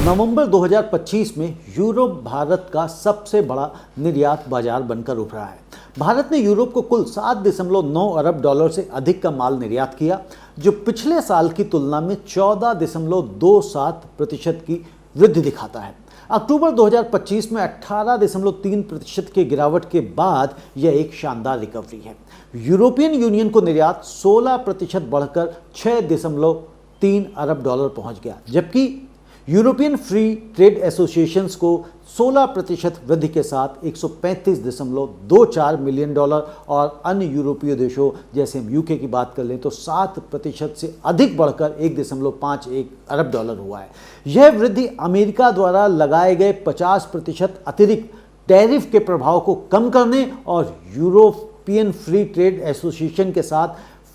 नवंबर 2025 में यूरोप भारत का सबसे बड़ा निर्यात बाजार बनकर उभरा है। भारत ने यूरोप को कुल 7.9 अरब डॉलर से अधिक का माल निर्यात किया, जो पिछले साल की तुलना में 14.27% की वृद्धि दिखाता है। अक्टूबर 2025 में 18.3% की गिरावट के बाद यह एक शानदार रिकवरी है। यूरोपियन यूनियन को निर्यात 16% बढ़कर 6.3 अरब डॉलर पहुंच गया, जबकि यूरोपियन फ्री ट्रेड एसोसिएशंस को 16% वृद्धि के साथ 135.24 मिलियन डॉलर और अन्य यूरोपीय देशों जैसे हम यूके की बात कर लें तो 7% से अधिक बढ़कर 1.51 अरब डॉलर हुआ है। यह वृद्धि अमेरिका द्वारा लगाए गए 50% अतिरिक्त टैरिफ के प्रभाव को कम करने और यूरोपियन फ्री ट्रेड एसोसिएशन के साथ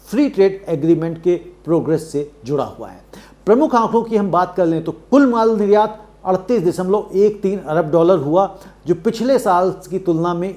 फ्री ट्रेड एग्रीमेंट के प्रोग्रेस से जुड़ा हुआ है। प्रमुख आंकड़ों की हम बात कर लें तो कुल माल निर्यात 38.13 अरब डॉलर हुआ, जो पिछले साल की तुलना में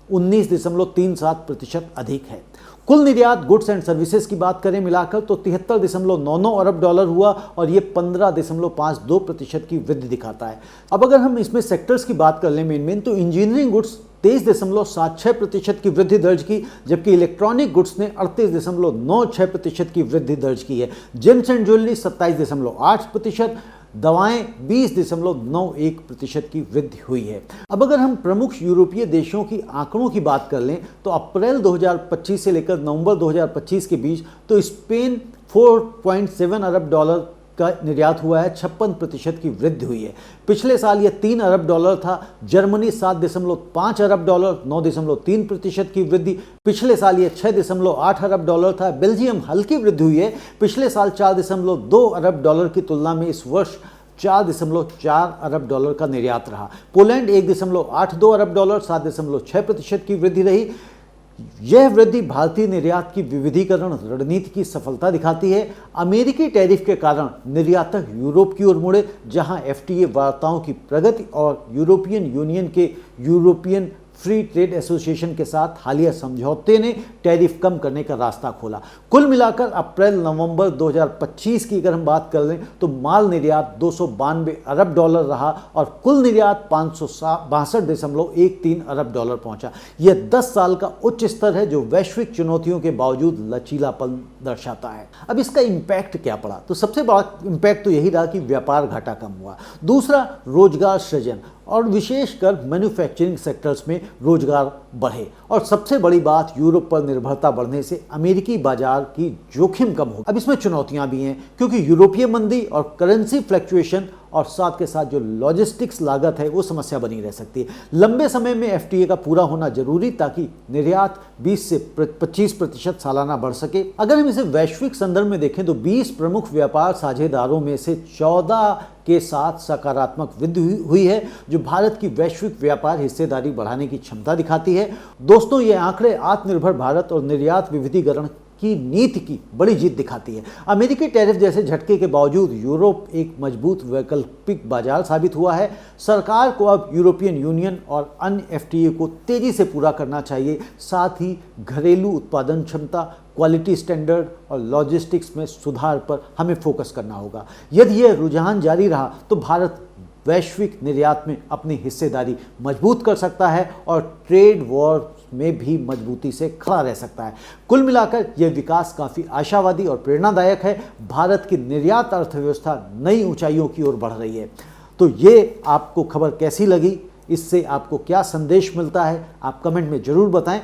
19.37% अधिक है। कुल निर्यात गुड्स एंड सर्विसेज की बात करें मिलाकर तो 73.99 अरब डॉलर हुआ और ये 15.52% की वृद्धि दिखाता है। अब अगर हम इसमें सेक्टर्स की बात कर लें मेन तो इंजीनियरिंग गुड्स 23.76% की वृद्धि दर्ज की, जबकि इलेक्ट्रॉनिक गुड्स ने 38.96% की वृद्धि दर्ज की है। जेम्स एंड ज्वेलरी 27.8%, दवाएं 20.91% की वृद्धि हुई है। अब अगर हम प्रमुख यूरोपीय देशों की आंकड़ों की बात कर लें तो अप्रैल 2025 से लेकर नवंबर 2025 के बीच तो स्पेन 4.7 अरब डॉलर का निर्यात हुआ है, 56% की वृद्धि हुई है। पिछले साल यह 3 अरब डॉलर था। जर्मनी 7.5 अरब डॉलर, 9.3% की वृद्धि। पिछले साल यह 6.8 अरब डॉलर था। बेल्जियम हल्की वृद्धि हुई है, पिछले साल 4.2 अरब डॉलर की तुलना में इस वर्ष 4.4 अरब डॉलर का निर्यात रहा। पोलैंड 1.82 अरब डॉलर, 7.6% की वृद्धि रही। यह वृद्धि भारतीय निर्यात की विविधीकरण रणनीति की सफलता दिखाती है। अमेरिकी टैरिफ के कारण निर्यातक यूरोप की ओर मुड़े, जहां एफटीए वार्ताओं की प्रगति और यूरोपियन यूनियन के यूरोपियन फ्री ट्रेड एसोसिएशन के साथ हालिया समझौते ने टैरिफ कम करने का रास्ता खोला। कुल मिलाकर अप्रैल नवंबर 2025 की अगर हम बात कर लें तो माल निर्यात 292 अरब डॉलर रहा और कुल निर्यात 562.13 अरब डॉलर पहुंचा। यह 10 साल का उच्च स्तर है, जो वैश्विक चुनौतियों के बावजूद लचीलापन दर्शाता है। अब इसका इम्पैक्ट क्या पड़ा, तो सबसे बड़ा इम्पैक्ट तो यही रहा कि व्यापार घाटा कम हुआ। दूसरा, रोजगार सृजन और विशेषकर मैन्युफैक्चरिंग सेक्टर्स में रोजगार बढ़े। और सबसे बड़ी बात, यूरोप पर निर्भरता बढ़ने से अमेरिकी बाजार की जोखिम कम हो। अब इसमें चुनौतियां भी हैं, क्योंकि यूरोपीय मंदी और करेंसी फ्लक्चुएशन और साथ के साथ जो लॉजिस्टिक्स लागत है वो समस्या बनी रह सकती है। लंबे समय में एफटीए का पूरा होना जरूरी, ताकि निर्यात 20 से 25% सालाना बढ़ सके। अगर हम इसे वैश्विक संदर्भ में देखें तो 20 प्रमुख व्यापार साझेदारों में से 14 के साथ सकारात्मक वृद्धि हुई है, जो भारत की वैश्विक व्यापार हिस्सेदारी बढ़ाने की क्षमता दिखाती है। दोस्तों, ये आंकड़े आत्मनिर्भर भारत और निर्यात विविधीकरण की नीति की बड़ी जीत दिखाती है। अमेरिकी टैरिफ जैसे झटके के बावजूद यूरोप एक मजबूत वैकल्पिक बाजार साबित हुआ है। सरकार को अब यूरोपियन यूनियन और अन्य एफटीए को तेजी से पूरा करना चाहिए। साथ ही घरेलू उत्पादन क्षमता, क्वालिटी स्टैंडर्ड और लॉजिस्टिक्स में सुधार पर हमें फोकस करना होगा। यदि यह रुझान जारी रहा तो भारत वैश्विक निर्यात में अपनी हिस्सेदारी मजबूत कर सकता है और ट्रेड वॉर में भी मजबूती से खड़ा रह सकता है। कुल मिलाकर यह विकास काफ़ी आशावादी और प्रेरणादायक है। भारत की निर्यात अर्थव्यवस्था नई ऊंचाइयों की ओर बढ़ रही है। तो ये आपको खबर कैसी लगी, इससे आपको क्या संदेश मिलता है, आप कमेंट में ज़रूर बताएं।